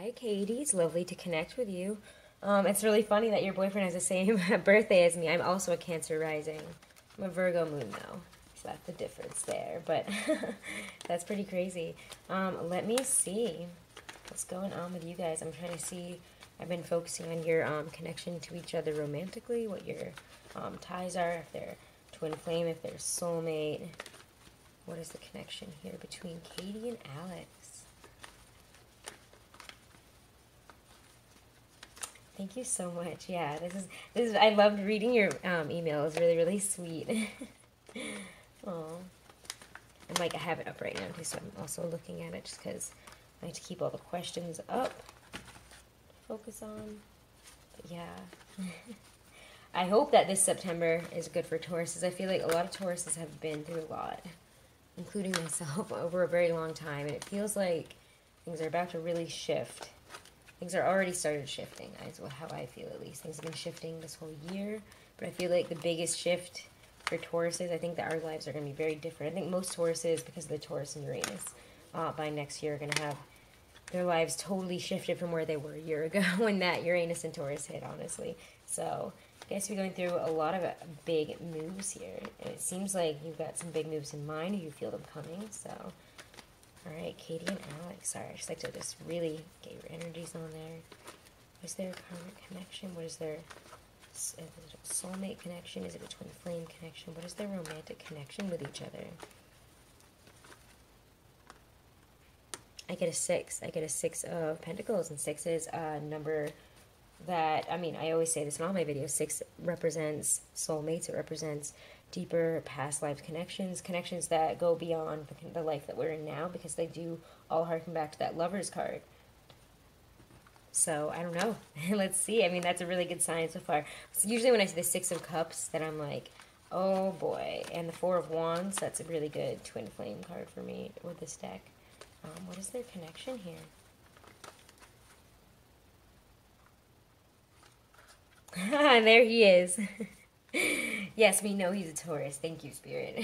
Hi, Katie. It's lovely to connect with you. It's really funny that your boyfriend has the same birthday as me. I'm also a Cancer rising. I'm a Virgo moon, though, so that's the difference there. But that's pretty crazy. Let me see what's going on with you guys. I'm trying to see. I've been focusing on your connection to each other romantically, what your ties are, if they're twin flame, if they're soulmate. What is the connection here between Katie and Alex? Thank you so much. Yeah, this is. I loved reading your email. It was really really sweet. Oh, and like I have it up right now too, so I'm also looking at it just because I like to keep all the questions up. Focus on. But yeah, I hope that this September is good for Tauruses. I feel like a lot of Tauruses have been through a lot, including myself, over a very long time, and it feels like things are about to really shift. Things are already started shifting, is how I feel at least. Things have been shifting this whole year, but I feel like the biggest shift for Tauruses, I think that our lives are going to be very different. I think most Tauruses, because of the Taurus and Uranus, by next year are going to have their lives totally shifted from where they were a year ago when that Uranus and Taurus hit, honestly. So I guess we're going through a lot of big moves here, and it seems like you've got some big moves in mind, or you feel them coming, so... Alright, Katie and Alex. Sorry, I just like to just really get your energies on there. What is their karmic connection? What is their soulmate connection? Is it a twin flame connection? What is their romantic connection with each other? I get a 6. I get a 6 of Pentacles, and 6 is a number that, I mean, I always say this in all my videos, 6 represents soulmates. It represents deeper past life connections, connections that go beyond the life that we're in now, because they do all harken back to that Lover's card. So, I don't know. Let's see. I mean, that's a really good sign so far. So usually when I see the 6 of Cups, then I'm like, oh boy. And the 4 of Wands, that's a really good twin flame card for me with this deck. What is their connection here? There he is. Yes, we know he's a Taurus. Thank you, Spirit.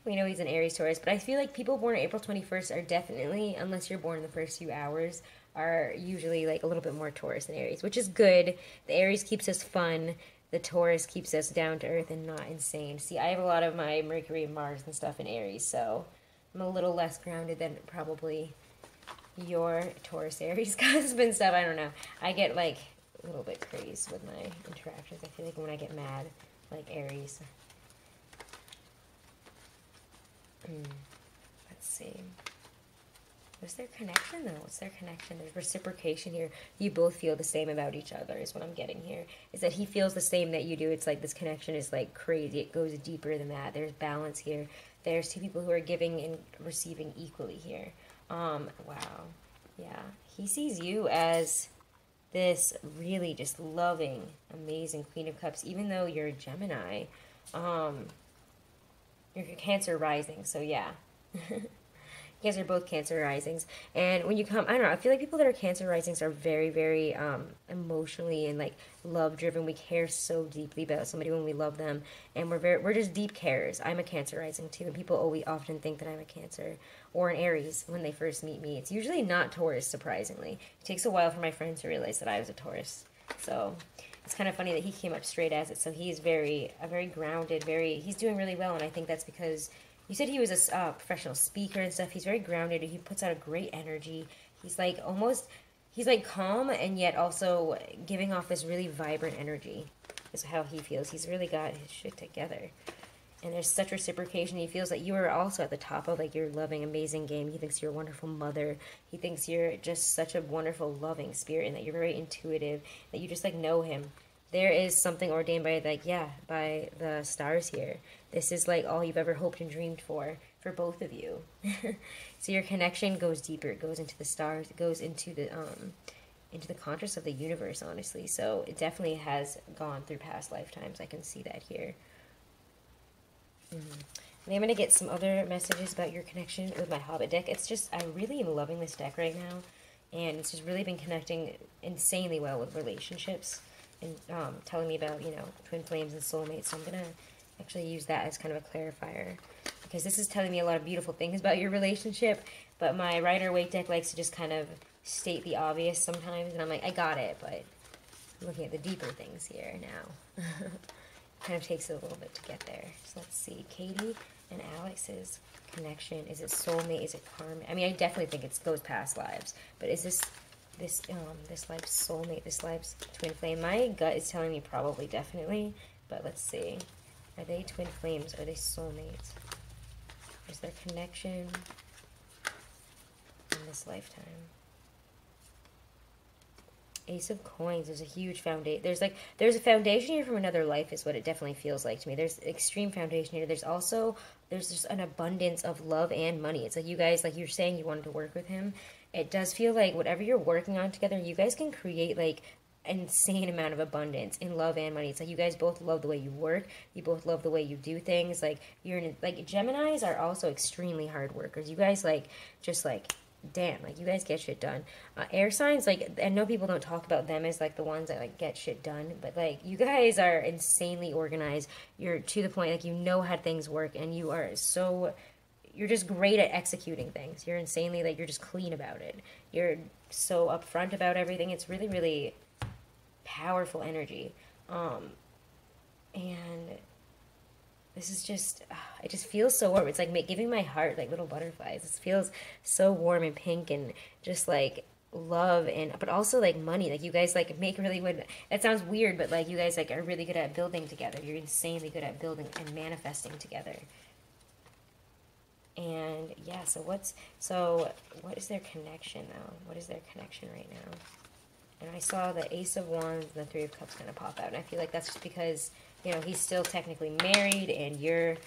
We know he's an Aries Taurus, but I feel like people born April 21st are definitely, unless you're born in the first few hours, are usually like a little bit more Taurus than Aries, which is good. The Aries keeps us fun. The Taurus keeps us down to earth and not insane. See, I have a lot of my Mercury and Mars and stuff in Aries, so I'm a little less grounded than probably your Taurus Aries husband stuff. I don't know. I get like a little bit crazed with my interactions. I feel like when I get mad, like Aries. Let's see. What's their connection, though? What's their connection? There's reciprocation here. You both feel the same about each other is what I'm getting here. Is that he feels the same that you do. It's like this connection is like crazy. It goes deeper than that. There's balance here. There's two people who are giving and receiving equally here. Wow. Yeah. He sees you as this really just loving, amazing Queen of Cups, even though you're a Gemini. You're Cancer rising, so yeah. You guys are both Cancer risings. And when you come, I don't know, I feel like people that are Cancer risings are very, very emotionally and like love driven. We care so deeply about somebody when we love them. And we're just deep carers. I'm a Cancer rising too. And people always often think that I'm a Cancer or an Aries when they first meet me. It's usually not Taurus, surprisingly. It takes a while for my friends to realize that I was a Taurus. So it's kind of funny that he came up straight as it. So he's very grounded, he's doing really well. And I think that's because you said he was a professional speaker and stuff. He's very grounded. He puts out a great energy. He's like he's like calm and yet also giving off this really vibrant energy is how he feels. He's really got his shit together. And there's such reciprocation. He feels that you are also at the top of like your loving, amazing game. He thinks you're a wonderful mother. He thinks you're just such a wonderful, loving spirit and that you're very intuitive, that you just like know him. There is something ordained by like, yeah, by the stars here. This is like all you've ever hoped and dreamed for both of you. So your connection goes deeper. It goes into the stars. It goes into the conscious of the universe, honestly. So it definitely has gone through past lifetimes. I can see that here. And I'm going to get some other messages about your connection with my Hobbit deck. It's just, I really am loving this deck right now. And it's just really been connecting insanely well with relationships. And telling me about, you know, twin flames and soulmates. So I'm going to actually use that as kind of a clarifier. Because this is telling me a lot of beautiful things about your relationship. but my Rider-Waite deck likes to just kind of state the obvious sometimes, and I'm like, I got it, but I'm looking at the deeper things here now. Kind of takes it a little bit to get there. So let's see, Katie and Alex's connection. Is it soulmate? Is it karma? I mean, I definitely think it goes past lives, but is this life's soulmate? This life's twin flame? My gut is telling me probably, definitely, but let's see. Are they twin flames? Are they soulmates? Is there connection in this lifetime? Ace of Coins. There's a huge foundation. There's a foundation here from another life is what it definitely feels like to me. There's extreme foundation here. There's just an abundance of love and money. It's like you guys, like you're saying you wanted to work with him. It does feel like whatever you're working on together, you guys can create like an insane amount of abundance in love and money. It's like you guys both love the way you work. You both love the way you do things. Like like Geminis are also extremely hard workers. You guys just damn, like you guys get shit done. Air signs, like, I know people don't talk about them as like the ones that like get shit done, but like you guys are insanely organized. You're to the point, like you know how things work, and you're just great at executing things. You're insanely, like, you're just clean about it. You're so upfront about everything. It's really, really powerful energy. And this is just, it just feels so warm. It's like giving my heart like little butterflies. It feels so warm and pink and just like love, but also like money. Like you guys like make really good, it sounds weird, but like you guys like are really good at building together. You're insanely good at building and manifesting together. And yeah, so what is their connection though? What is their connection right now? And I saw the Ace of Wands and the Three of Cups kind of pop out, and I feel like that's just because, you know, he's still technically married, and you're,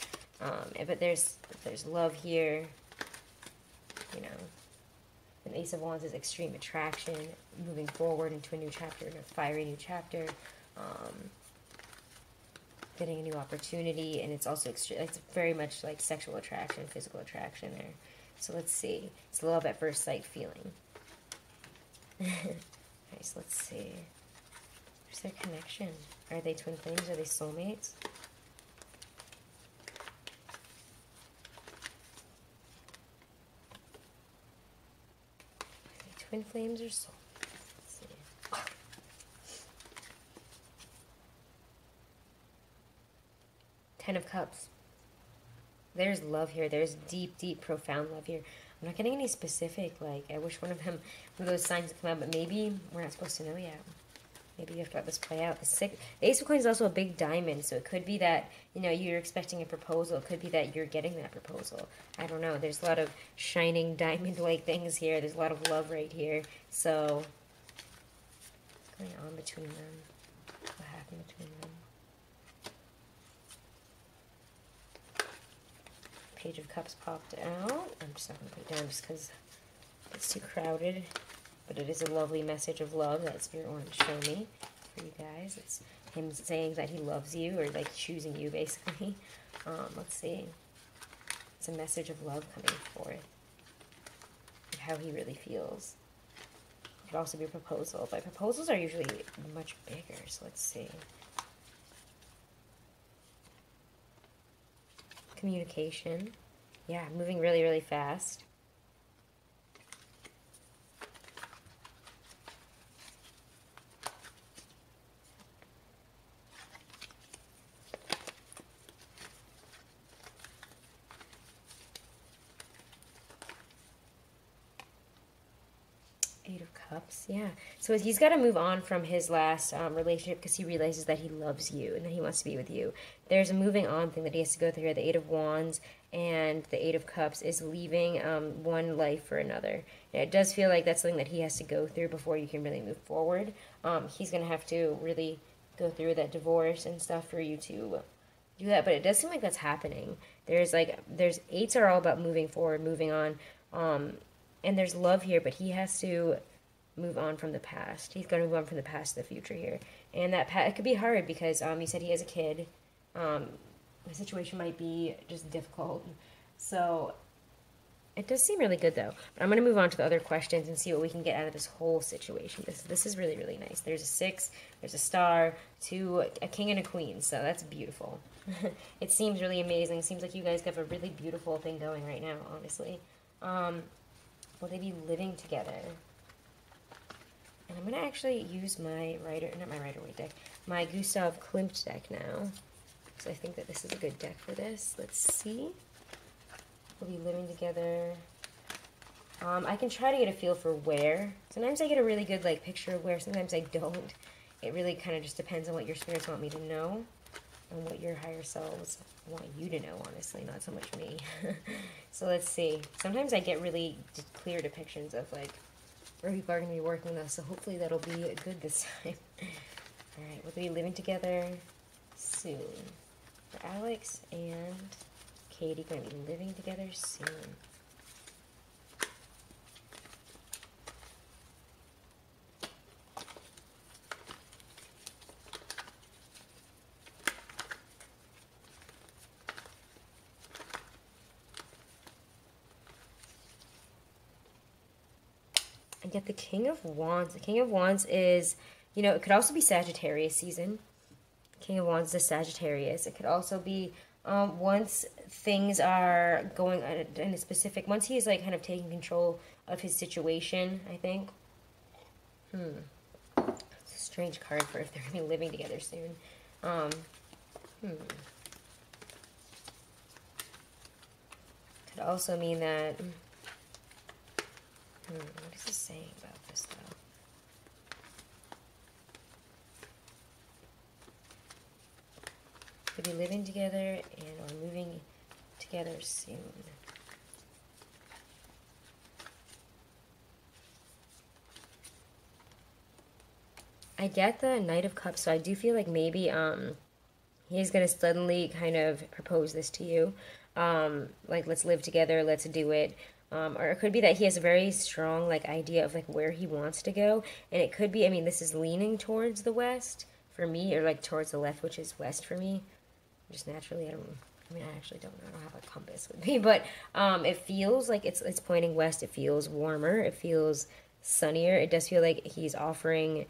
but there's love here, you know. And Ace of Wands is extreme attraction, moving forward into a new chapter, a fiery new chapter, getting a new opportunity, and it's also it's very much like sexual attraction, physical attraction there. So let's see. It's love at first sight feeling. Okay, so let's see. Where's their connection? Are they twin flames? Are they soulmates? Are they twin flames or soulmates? Let's see. Ten of Cups. There's love here. There's deep, deep, profound love here. I'm not getting any specific, like, I wish one of those signs would come out, but maybe we're not supposed to know yet. Maybe you have to let this play out. The Ace of Coins is also a big diamond, so it could be that, you know, you're expecting a proposal. It could be that you're getting that proposal. I don't know. There's a lot of shining diamond-like things here. There's a lot of love right here. So, what's going on between them? What happened between them? Page of Cups popped out. I'm just not going to put it down just because it's too crowded. But it is a lovely message of love that Spirit wanted to show me for you guys. It's him saying that he loves you, or like choosing you, basically. Let's see. It's a message of love coming forth. Of how he really feels. It could also be a proposal, but proposals are usually much bigger, so let's see. Communication. Yeah, moving really, really fast. Eight of Cups, yeah. So he's got to move on from his last relationship because he realizes that he loves you and that he wants to be with you. There's a moving on thing that he has to go through here. The Eight of Wands and the Eight of Cups is leaving one life for another. And it does feel like that's something that he has to go through before you can really move forward. He's going to have to really go through that divorce and stuff for you to do that. But it does seem like that's happening. There's eights are all about moving forward, moving on. And there's love here, but he has to move on from the past. He's going to move on from the past to the future here. And that it could be hard because he said he has a kid. The situation might be just difficult. So it does seem really good, though. But I'm going to move on to the other questions and see what we can get out of this whole situation. This is really, really nice. There's a 6, there's a star, 2, a king and a queen. So that's beautiful. It seems really amazing. It seems like you guys have a really beautiful thing going right now, honestly. Will they be living together? And I'm going to actually use my Rider-Waite deck, my Gustav Klimt deck now. So I think that this is a good deck for this. Let's see. We'll be living together. I can try to get a feel for where. Sometimes I get a really good like picture of where, sometimes I don't. It really kind of just depends on what your spirits want me to know and what your higher selves want you to know, honestly, not so much me. So let's see. Sometimes I get really clear depictions of like where people are going to be working with us, so hopefully that'll be good this time. Alright, we'll be living together soon. For Alex and Katie, going to be living together soon. I get the King of Wands. The King of Wands is, you know, it could also be Sagittarius season. King of Wands is Sagittarius. It could also be once things are going in a specific, once he's like kind of taking control of his situation, I think. It's a strange card for if they're going to be living together soon. Could also mean that... what is this saying about this, though? Could be living together and or moving together soon. I get the Knight of Cups, so I do feel like maybe he's gonna suddenly kind of propose this to you. Like, let's live together, let's do it. Or it could be that he has a very strong like idea of like where he wants to go, and it could be, I mean, this is leaning towards the west for me, or like towards the left, which is west for me. Just naturally, I actually don't know, I don't have a compass with me, but it feels like it's pointing west. It feels warmer, it feels sunnier. It does feel like he's offering,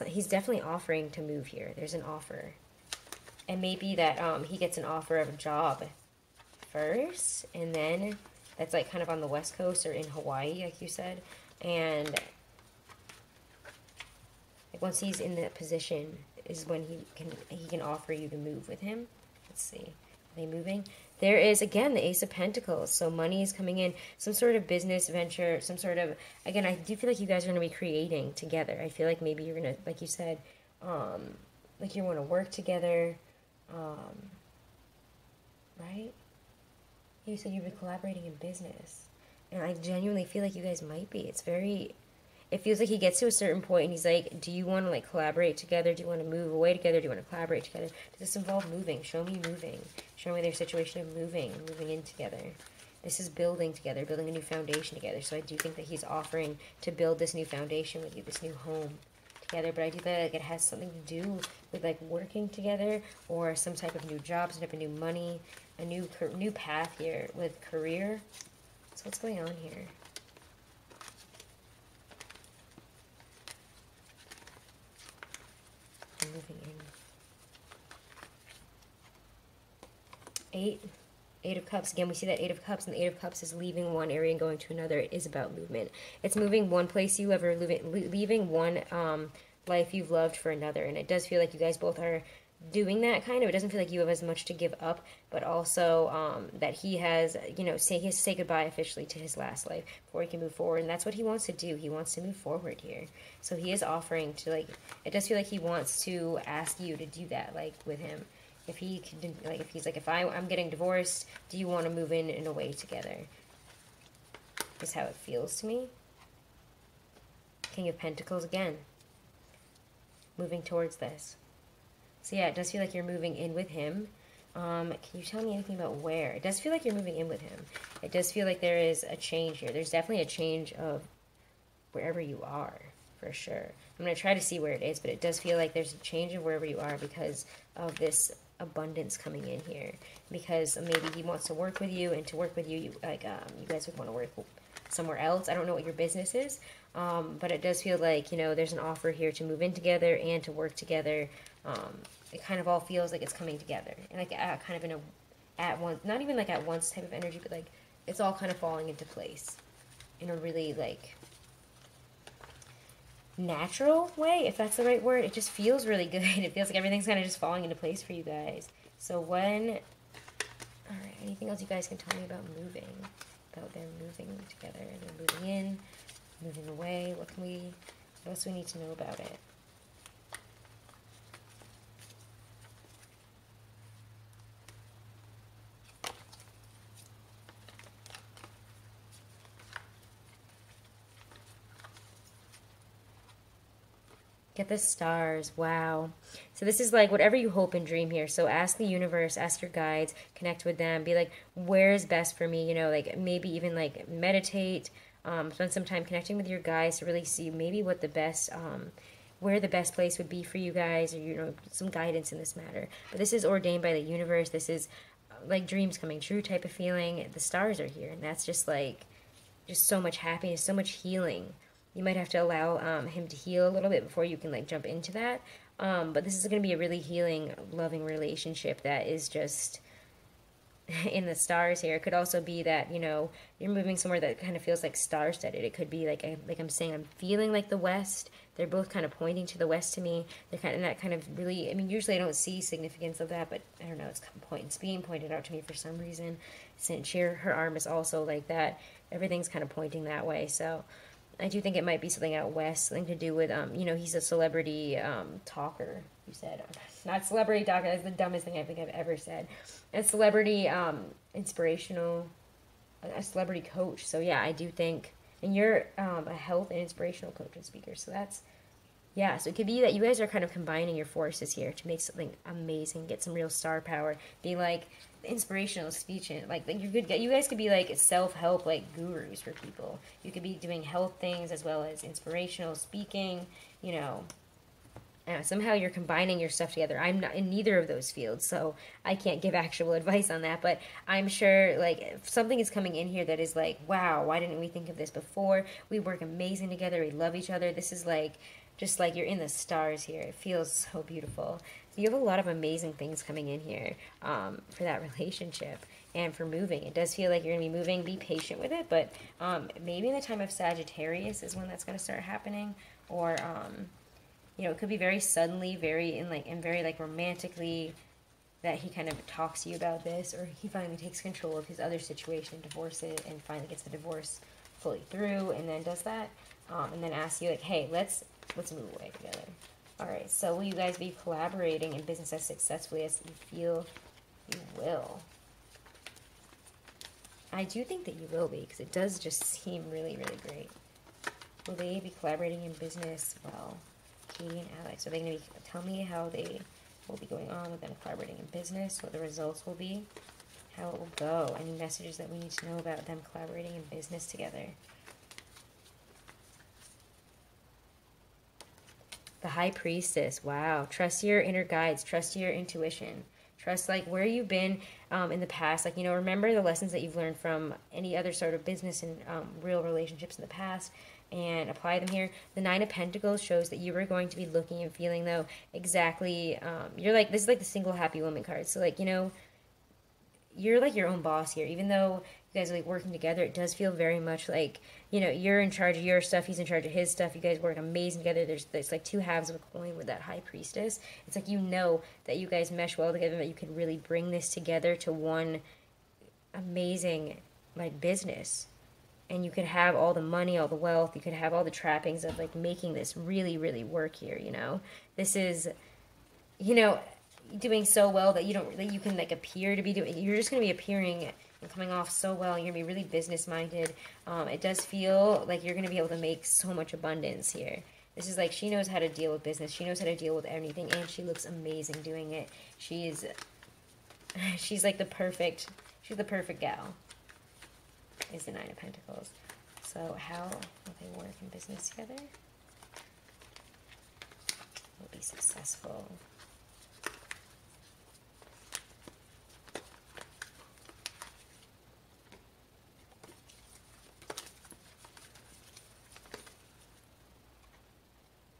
he's definitely offering to move here. There's an offer, and maybe that he gets an offer of a job first, and then that's like kind of on the west coast or in Hawaii, like you said, and like once he's in that position is when he can offer you to move with him. Let's see, are they moving? There is again the Ace of Pentacles, so money is coming in, some sort of business venture, some sort of, again, I do feel like you guys are going to be creating together. I feel like maybe you're going to, like you said, like you want to work together, right? You said you've been collaborating in business, and I genuinely feel like you guys might be. It's very, it feels like he gets to a certain point and he's like, do you want to like collaborate together? Do you want to move away together? Do you want to collaborate together? Does this involve moving? Show me moving. Show me their situation of moving in together. This is building together, building a new foundation together. So I do think that he's offering to build this new foundation with you, this new home together. But I do think like it has something to do with like working together, or some type of new job, some type of new money, a new path here with career. So what's going on here? I'm moving in. Eight of Cups. Again, we see that Eight of Cups, and the Eight of Cups is leaving one area and going to another. It is about movement. It's moving one place you ever, leaving one life you've loved for another. And it does feel like you guys both are doing that kind of. It doesn't feel like you have as much to give up, but also that he has, you know, he has to say goodbye officially to his last life before he can move forward. And that's what he wants to do. He wants to move forward here. So he is offering to, like, it does feel like he wants to ask you to do that, like, with him. If he can, like, if he's like, if I'm getting divorced, do you want to move in a way together? Is how it feels to me. King of Pentacles again. Moving towards this. So yeah, it does feel like you're moving in with him. Can you tell me anything about where? It does feel like you're moving in with him. It does feel like there is a change here. There's definitely a change of wherever you are, for sure. I'm going to try to see where it is, but it does feel like there's a change of wherever you are because of this abundance coming in here. Because maybe he wants to work with you, and to work with you, you guys would want to work somewhere else. I don't know what your business is, but it does feel like, you know, there's an offer here to move in together and to work together. It kind of all feels like it's coming together, and like kind of in a at once, not even like at once type of energy, but like it's all kind of falling into place in a really like natural way, if that's the right word. It just feels really good. It feels like everything's kind of just falling into place for you guys. So when, all right, anything else you guys can tell me about moving, about them moving together, they're moving in, moving away? What else do we need to know about it? Get the stars. Wow. So this is like whatever you hope and dream here. So ask the universe, ask your guides, connect with them. Be like, where is best for me? You know, like maybe even like meditate, spend some time connecting with your guides to really see maybe what the best, where the best place would be for you guys, or, you know, some guidance in this matter. But this is ordained by the universe. This is like dreams coming true type of feeling. The stars are here, and that's just like, just so much happiness, so much healing. You might have to allow him to heal a little bit before you can like jump into that. But this is going to be a really healing, loving relationship that is just in the stars here. It could also be that, you know, you're moving somewhere that kind of feels like star-studded. It could be like I'm saying, I'm feeling like the west. They're both kind of pointing to the west to me. They're kind of that kind of really, I mean, usually I don't see significance of that, but I don't know, it's being pointed out to me for some reason. Since her arm is also like that, everything's kind of pointing that way. So I do think it might be something out west, something to do with, you know, he's a celebrity talker, you said. Not celebrity talker, that's the dumbest thing I think I've ever said. A celebrity inspirational, a celebrity coach. So yeah, I do think, and you're a health and inspirational coach and speaker. So that's, yeah, so it could be that you guys are kind of combining your forces here to make something amazing, get some real star power, be like inspirational speech, and like you could get, you guys could be like self-help like gurus for people. You could be doing health things as well as inspirational speaking, you know. Somehow you're combining your stuff together. I'm not in neither of those fields, so I can't give actual advice on that, but I'm sure like if something is coming in here that is like, wow, why didn't we think of this before? We work amazing together, we love each other. This is like just like you're in the stars here. It feels so beautiful. So you have a lot of amazing things coming in here for that relationship and for moving. It does feel like you're going to be moving. Be patient with it, but maybe in the time of Sagittarius is when that's going to start happening, or you know, it could be very suddenly, very very like romantically, that he kind of talks to you about this, or he finally takes control of his other situation, divorce it, and finally gets the divorce fully through, and then does that, and then asks you like, hey, let's move away together. All right, so will you guys be collaborating in business as successfully as you feel you will? I do think that you will be, because it does just seem really, really great. Will they be collaborating in business? Well, Katie and Alex, are they going to be, tell me how they will be going on with them collaborating in business, what the results will be, how it will go, any messages that we need to know about them collaborating in business together. The High Priestess, wow. Trust your inner guides, trust your intuition. Trust like where you've been in the past. Like, you know, remember the lessons that you've learned from any other sort of business and real relationships in the past, and apply them here. The Nine of Pentacles shows that you are going to be looking and feeling, though, exactly, you're like, this is like the single happy woman card. So like, you know, you're like your own boss here. Even though you guys are like working together, it does feel very much like, you know, you're in charge of your stuff, he's in charge of his stuff. You guys work amazing together. There's like two halves of a coin with that High Priestess. It's like, you know that you guys mesh well together, that you can really bring this together to one amazing like business. And you could have all the money, all the wealth, you could have all the trappings of like making this really, really work here, you know. This is, you know, doing so well that you can like appear to be doing, you're just going to be appearing and coming off so well. You're going to be really business minded. It does feel like you're going to be able to make so much abundance here. This is like, she knows how to deal with business, she knows how to deal with anything, and she looks amazing doing it. She's like she's the perfect gal, is the Nine of Pentacles. So how will they work in business together? Will be successful.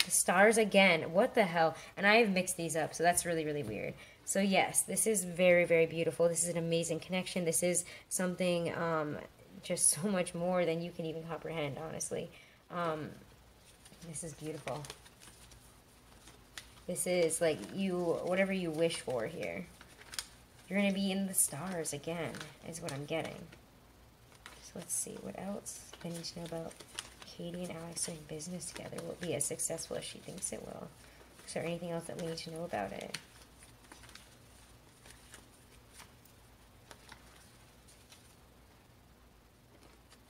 The stars again. What the hell? And I have mixed these up, so that's really, really weird. So yes, this is very, very beautiful. This is an amazing connection. This is something just so much more than you can even comprehend, honestly. This is beautiful. This is like whatever you wish for here. You're going to be in the stars again, is what I'm getting. So let's see, what else I need to know about Katie and Alex doing business together? Will it be as successful as she thinks it will? Is there anything else that we need to know about it?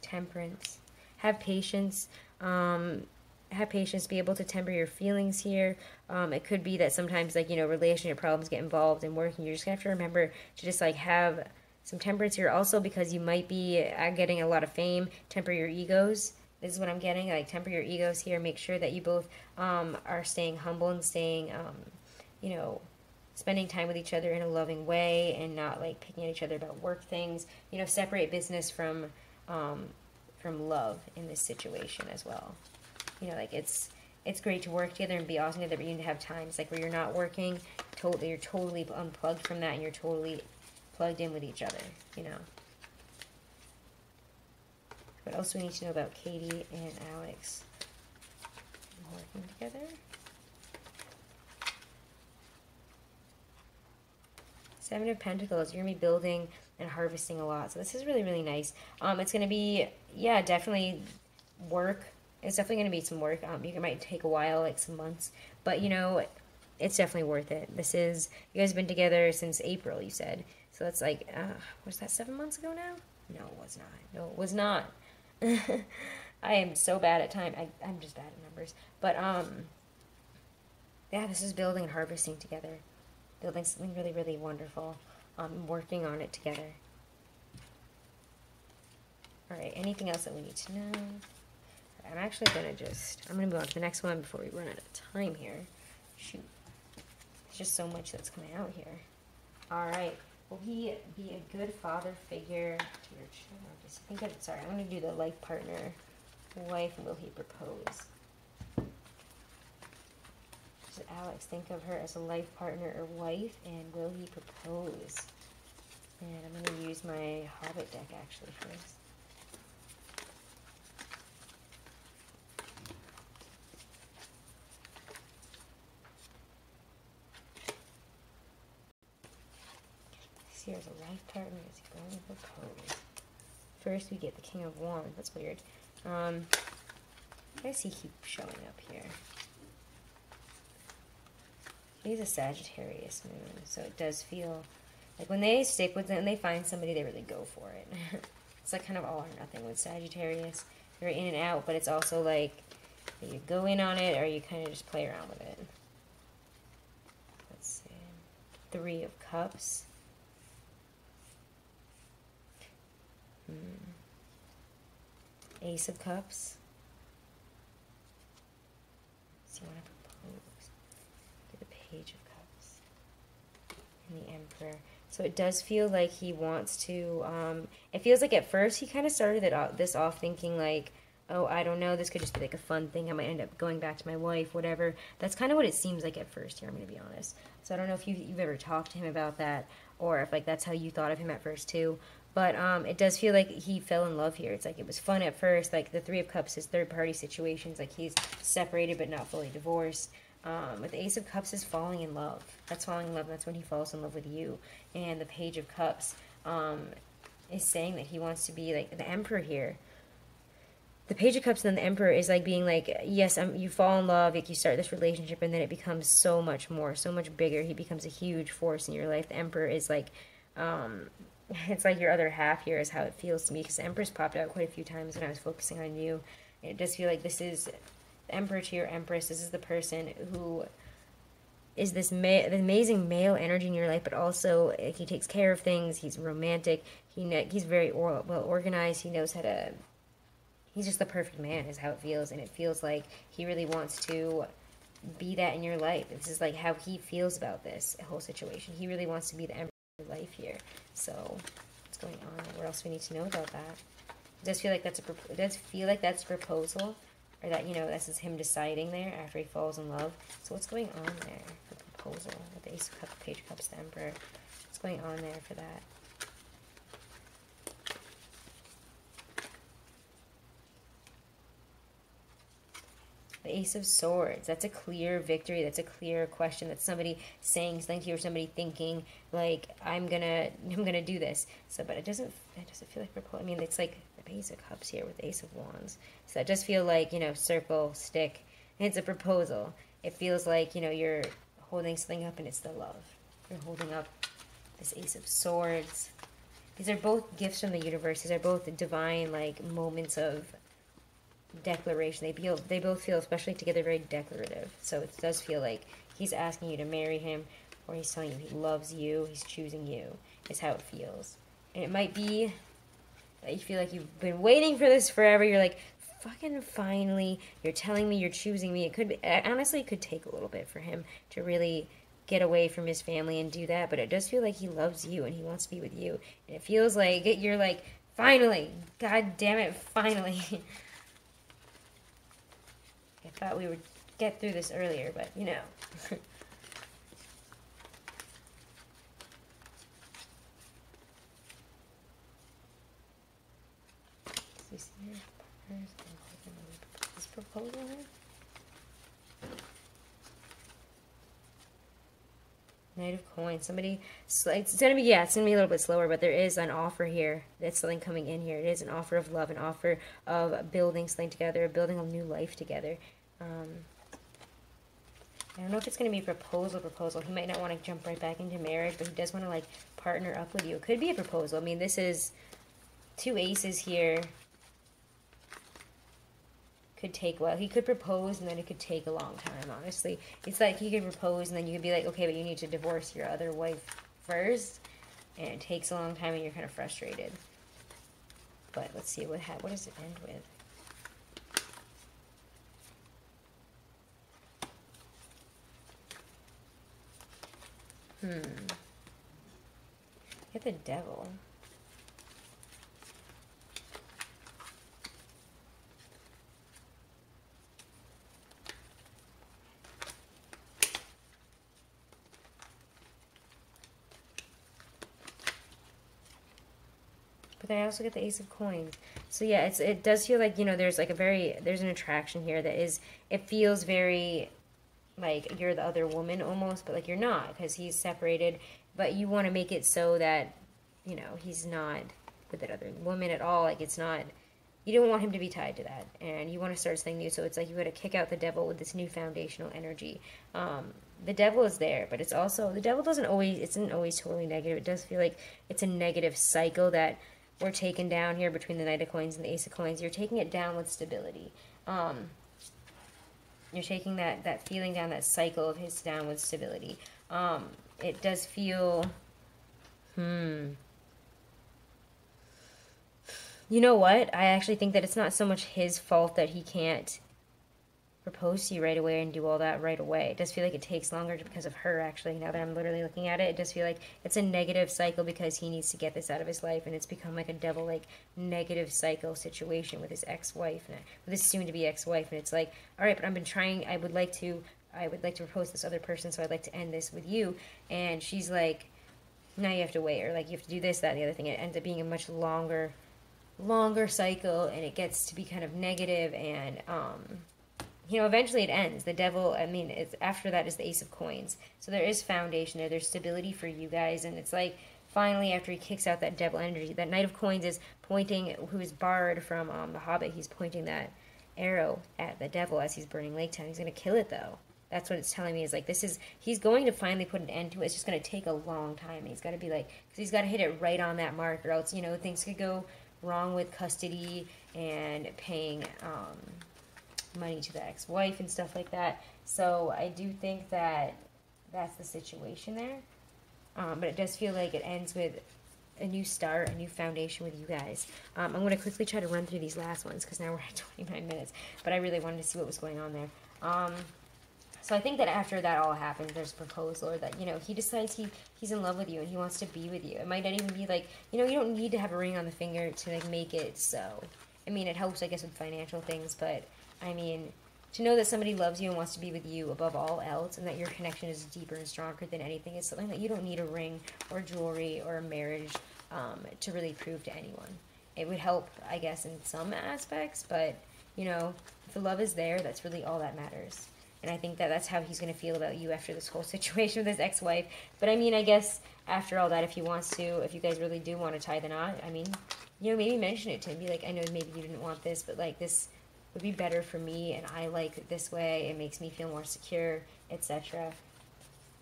Temperance. Have patience. Have patience. Be able to temper your feelings here. It could be that sometimes, like, relationship problems get involved in work, and you're just gonna have to remember to just like have some temperance here. Also, because you might be getting a lot of fame, temper your egos. This is what I'm getting. Like, temper your egos here. Make sure that you both are staying humble and staying, spending time with each other in a loving way, and not like picking at each other about work things. Separate business from love in this situation as well. Like it's great to work together and be awesome together, but you need to have times like where you're not working, you're totally unplugged from that, and you're totally plugged in with each other. What else do we need to know about Katie and Alex working together? Seven of Pentacles. You're going to be building and harvesting a lot. So this is really, really nice. It's going to be, yeah, definitely work. It's definitely going to be some work. It might take a while, like some months. But, it's definitely worth it. You guys have been together since April, you said. So that's like, was that 7 months ago now? No, it was not. No, it was not. I am so bad at time. I'm just bad at numbers. But, yeah, this is building and harvesting together. Building something really, really wonderful. Working on it together. Alright, anything else that we need to know? I'm actually going to move on to the next one before we run out of time here. Shoot. There's just so much that's coming out here. Alright. Will he be a good father figure to your children? Sorry, I'm going to do the life partner. Wife, will he propose? Does Alex think of her as a life partner or wife? And will he propose? And I'm going to use my Hobbit deck actually first. Here as a life partner, is he going to propose? First we get the King of Wands. That's weird. Why does he keep showing up here? He's a Sagittarius moon, so it does feel like when they stick with it and they find somebody, they really go for it. It's like kind of all or nothing with Sagittarius. You're in and out, but it's also like you go in on it or you kind of just play around with it. Let's see. Three of Cups. Ace of Cups. So you want to propose. Get the Page of Cups. And the Emperor. So it does feel like he wants to, it feels like at first he kind of started this off thinking like, oh, I don't know, this could just be like a fun thing. I might end up going back to my wife, whatever. That's kind of what it seems like at first here, I'm going to be honest. So I don't know if you've ever talked to him about that, or if like that's how you thought of him at first too. But it does feel like he fell in love here. It's like it was fun at first. Like the Three of Cups is third-party situations. Like he's separated but not fully divorced. With the Ace of Cups is falling in love. That's falling in love. That's when he falls in love with you. And the Page of Cups is saying that he wants to be like the Emperor here. The Page of Cups and then the Emperor is like being like, yes, you fall in love, like you start this relationship, and then it becomes so much more, so much bigger. He becomes a huge force in your life. The Emperor is like, it's like your other half here is how it feels to me, because the Empress popped out quite a few times when I was focusing on you. And it does feel like this is the Emperor to your Empress. This is the person who is this amazing male energy in your life, but also he takes care of things. He's romantic. He's very well organized. He knows how to... He's just the perfect man is how it feels, and it feels like he really wants to be that in your life. This is like how he feels about this whole situation. He really wants to be the Emperor of your life here. So, what's going on? What else do we need to know about that? It does feel like that's a proposal, or that, this is him deciding there after he falls in love. So what's going on there for proposal with the Ace of Cups, Page of Cups, the Emperor. What's going on there for that? The Ace of Swords. That's a clear victory. That's a clear question. That's somebody saying something to you, or somebody thinking like, I'm gonna do this. So, but it doesn't feel like proposal. I mean, it's like the Ace of Cups here with the Ace of Wands. So it does feel like, you know, circle, stick, and it's a proposal. It feels like, you know, you're holding something up and it's the love. You're holding up this Ace of Swords. These are both gifts from the universe. These are both divine, like, moments of declaration. They both feel, especially together, very declarative. So it does feel like he's asking you to marry him, or he's telling you he loves you, he's choosing you, is how it feels. And it might be that you feel like you've been waiting for this forever. You're like, fucking finally, you're telling me you're choosing me. It could be, honestly, it could take a little bit for him to really get away from his family and do that, but it does feel like he loves you and he wants to be with you. And it feels like you're like, finally, god damn it, finally. I thought we would get through this earlier, but you know. This proposal here? Knight of Coins. Somebody, it's gonna be, yeah, it's gonna be a little bit slower, but there is an offer here. That's something coming in here. It is an offer of love, an offer of building something together, building a new life together. I don't know if it's going to be a proposal. He might not want to jump right back into marriage, but he does want to, like, partner up with you. It could be a proposal. I mean, this is two aces here. Could take, well, he could propose, and then it could take a long time, honestly. It's like he could propose, and then you could be like, okay, but you need to divorce your other wife first, and it takes a long time, and you're kind of frustrated. But let's see, what does it end with? Get the Devil. But I also get the Ace of Coins. So yeah, it does feel like, you know, there's like there's an attraction here that is, it feels very like you're the other woman almost, but like you're not, because he's separated, but you want to make it so that, you know, he's not with that other woman at all. Like, it's not, you don't want him to be tied to that, and you want to start something new. So it's like you got to kick out the devil with this new foundational energy. The devil is there, but it's also, the devil isn't always totally negative. It does feel like it's a negative cycle that we're taking down here between the Knight of Coins and the Ace of Coins. You're taking it down with stability. You're taking that feeling down, that cycle of his down with stability. It does feel, you know what? I actually think that it's not so much his fault that he can't propose to you right away and do all that right away. It does feel like it takes longer because of her, actually. Now that I'm literally looking at it, it does feel like it's a negative cycle because he needs to get this out of his life, and it's become like a devil, like, negative cycle situation with his ex-wife, and with his soon-to-be ex-wife, and it's like, all right, but I've been trying, I would like to propose to this other person, so I'd like to end this with you, and she's like, now you have to wait, or like, you have to do this, that, and the other thing. It ends up being a much longer cycle, and it gets to be kind of negative, and, you know, eventually it ends. The devil, I mean, after that is the Ace of Coins. So there is foundation there. There's stability for you guys. And it's like, finally, after he kicks out that devil energy, that Knight of Coins is pointing, who is Bard from The Hobbit, he's pointing that arrow at the devil as he's burning Lake Town. He's going to kill it, though. That's what it's telling me, is like, he's going to finally put an end to it. It's just going to take a long time. And he's got to be like, because he's got to hit it right on that mark, or else, you know, things could go wrong with custody and paying, money to the ex-wife and stuff like that. So I do think that that's the situation there. But it does feel like it ends with a new start, a new foundation with you guys. I'm going to quickly try to run through these last ones because now we're at 29 minutes. But I really wanted to see what was going on there. So I think that after that all happens, there's a proposal, or that, you know, he decides he's in love with you and he wants to be with you. It might not even be like, you know, you don't need to have a ring on the finger to, like, make it so. I mean, it helps, I guess, with financial things, but I mean, To know that somebody loves you and wants to be with you above all else, and that your connection is deeper and stronger than anything, is something that you don't need a ring or jewelry or a marriage to really prove to anyone. It would help, I guess, in some aspects, but, you know, if the love is there, that's really all that matters. And I think that that's how he's going to feel about you after this whole situation with his ex-wife. But I mean, I guess after all that, if he wants to, if you guys really do want to tie the knot, I mean, you know, maybe mention it to him. Be like, I know maybe you didn't want this, but like this would be better for me, and I like it this way. It makes me feel more secure, etc.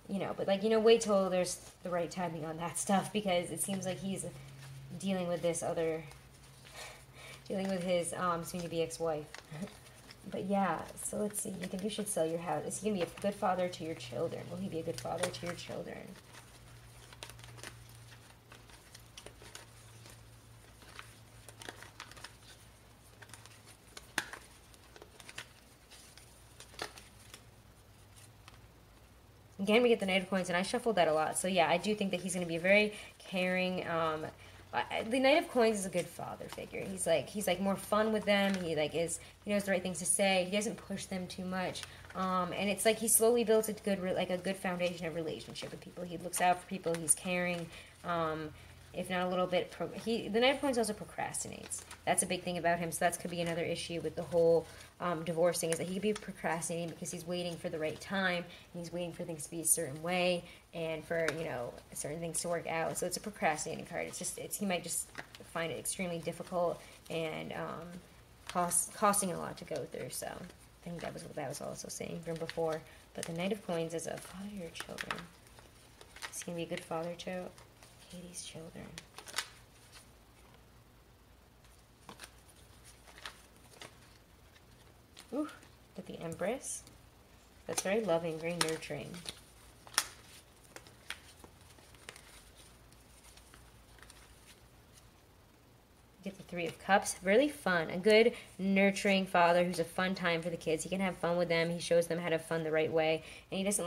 You know, but like, you know, wait till there's the right timing on that stuff, because it seems like he's dealing with this other, dealing with his soon-to-be ex-wife. But yeah, so let's see. You think you should sell your house? Is he going to be a good father to your children? Will he be a good father to your children? Again, we get the Knight of Coins, and I shuffled that a lot. So yeah, I do think that he's going to be a very caring, the Knight of Coins is a good father figure. He's like more fun with them. He he knows the right things to say. He doesn't push them too much. And it's like he slowly builds a good foundation of relationship with people. He looks out for people. He's caring. If not a little bit, the Knight of Coins also procrastinates. That's a big thing about him. So that could be another issue with the whole divorcing, is that he could be procrastinating because he's waiting for the right time, and he's waiting for things to be a certain way, and for, you know, certain things to work out. So it's a procrastinating card. He might just find it extremely difficult and costing a lot to go through. So I think that was what that was also saying from before. But the Knight of Coins is a father to your children. Is he gonna be a good father to Katie's children? Ooh, with the Empress. That's very loving, very nurturing. Get the Three of Cups. Really fun. A good, nurturing father who's a fun time for the kids. He can have fun with them. He shows them how to have fun the right way. And he doesn't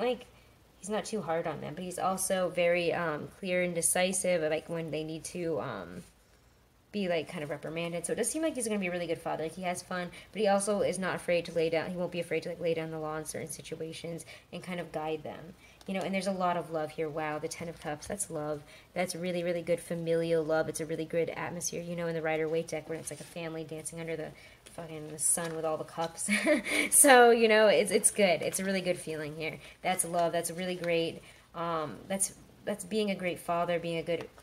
he's not too hard on them, but he's also very clear and decisive, like when they need to be like kind of reprimanded. So it does seem like he's going to be a really good father. Like, he has fun, but he also is not afraid to lay down. He won't be afraid to like lay down the law in certain situations and kind of guide them. You know, and there's a lot of love here. Wow, the Ten of Cups, that's love. That's really, really good familial love. It's a really good atmosphere, you know, in the Rider-Waite deck, where it's like a family dancing under the sun with all the cups. So, you know, it's good. It's a really good feeling here. That's love. That's really great. That's being a great father,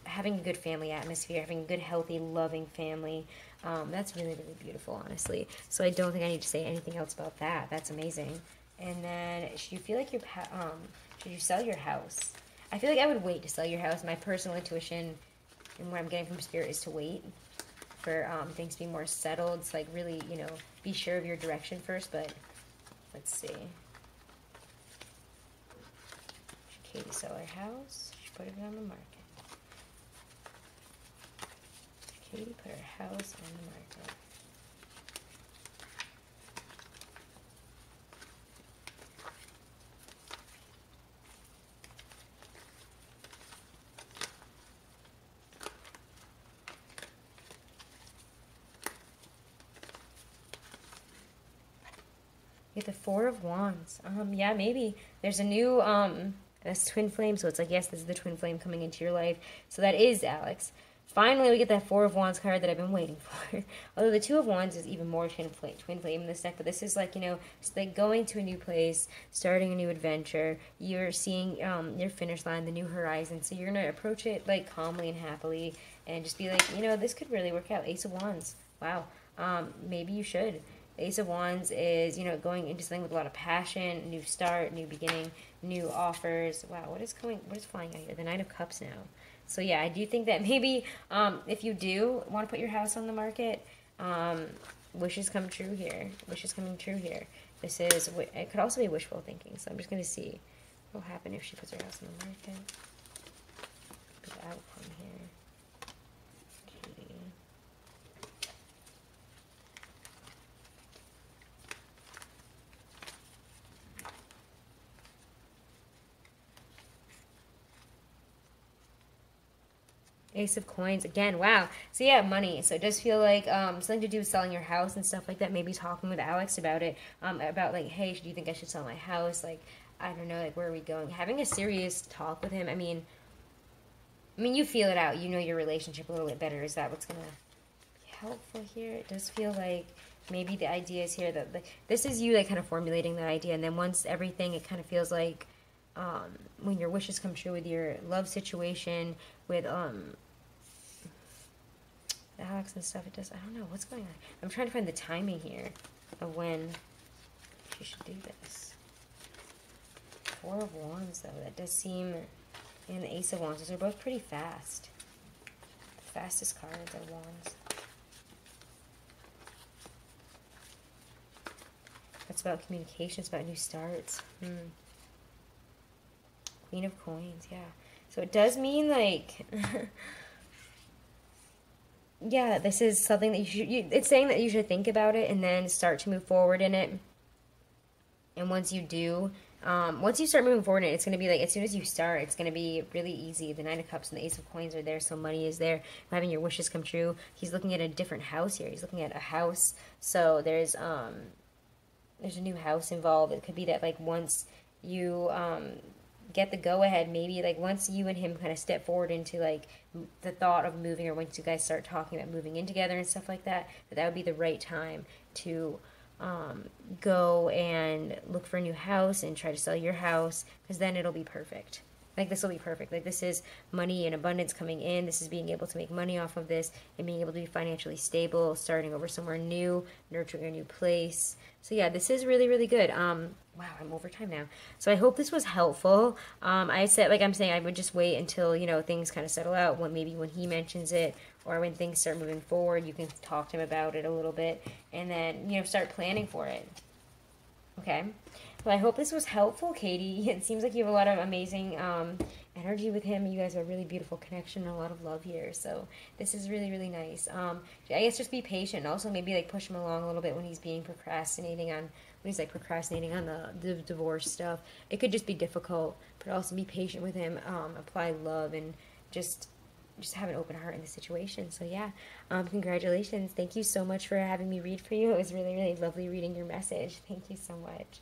having a good family atmosphere, having a good, healthy, loving family. That's really, really beautiful, honestly. So I don't think I need to say anything else about that. That's amazing. And then, should you feel like should you sell your house? I feel like I would wait to sell your house. My personal intuition and what I'm getting from Spirit is to wait for things to be more settled. It's like, really, you know, be sure of your direction first. But let's see. Should Katie sell her house? Should she put it on the market? Should Katie put her house on the market? Get the Four of Wands. Yeah, maybe. There's a new, that's Twin Flame, so it's like, yes, this is the Twin Flame coming into your life. So that is Alex. Finally, we get that Four of Wands card that I've been waiting for. Although the Two of Wands is even more Twin Flame in this deck, but this is like, you know, it's like going to a new place, starting a new adventure. You're seeing your finish line, the new horizon, so you're going to approach it like calmly and happily, and just be like, you know, this could really work out. Ace of Wands. Wow. Maybe you should. Ace of Wands is, you know, going into something with a lot of passion, a new start, new beginning, new offers. Wow, what is flying out here? The Knight of Cups now. So yeah, I do think that maybe if you do want to put your house on the market, wishes come true here. Wishes coming true here. It could also be wishful thinking. So I'm just going to see what will happen if she puts her house on the market. The outcome here. Ace of Coins again. Wow. So yeah, money. So it does feel like something to do with selling your house and stuff like that. Maybe talking with Alex about it. About like, hey, do you think I should sell my house? Like, I don't know, like where are we going? Having a serious talk with him. I mean, you feel it out. You know your relationship a little bit better. Is that what's gonna be helpful here? It does feel like maybe the idea is here that this is you like kind of formulating that idea, and then once everything, it kind of feels like when your wishes come true with your love situation with Alex and stuff. It does. I don't know what's going on. I'm trying to find the timing here of when you should do this. Four of Wands, though. That does seem... And the Ace of Wands. Those are both pretty fast. The fastest cards are Wands. It's about communication. It's about new starts. Queen of Coins, yeah. So it does mean, like... yeah, this is something that you should... it's saying that you should think about it and then start to move forward in it. And once you do... once you start moving forward, it's going to be like, as soon as you start, it's going to be really easy. The Nine of Cups and the Ace of Coins are there, so money is there. Having your wishes come true. He's looking at a different house here. He's looking at a house. So there's a new house involved. It could be that, like, once you get the go-ahead, maybe, like, once you and him kind of step forward into, like, the thought of moving, or once you guys start talking about moving in together and stuff like that, that would be the right time to... go and look for a new house and try to sell your house, because then it'll be perfect. Like, this will be perfect. Like, this is money and abundance coming in. This is being able to make money off of this and being able to be financially stable, starting over somewhere new, nurturing a new place. So yeah, this is really, really good. Wow, I'm over time now. So I hope this was helpful. I said, like I'm saying, I would just wait until, you know, things kind of settle out. Maybe when he mentions it, or when things start moving forward, you can talk to him about it a little bit, and then, you know, start planning for it. Okay? Well, I hope this was helpful, Katie. It seems like you have a lot of amazing energy with him. You guys have a really beautiful connection and a lot of love here. So this is really, really nice. I guess just be patient. Also, maybe, like, push him along a little bit when he's being procrastinating on... when he's, like, procrastinating on the divorce stuff. It could just be difficult, but also be patient with him. Apply love and just have an open heart in the situation. So yeah, congratulations. Thank you so much for having me read for you. It was really, really lovely reading your message. Thank you so much.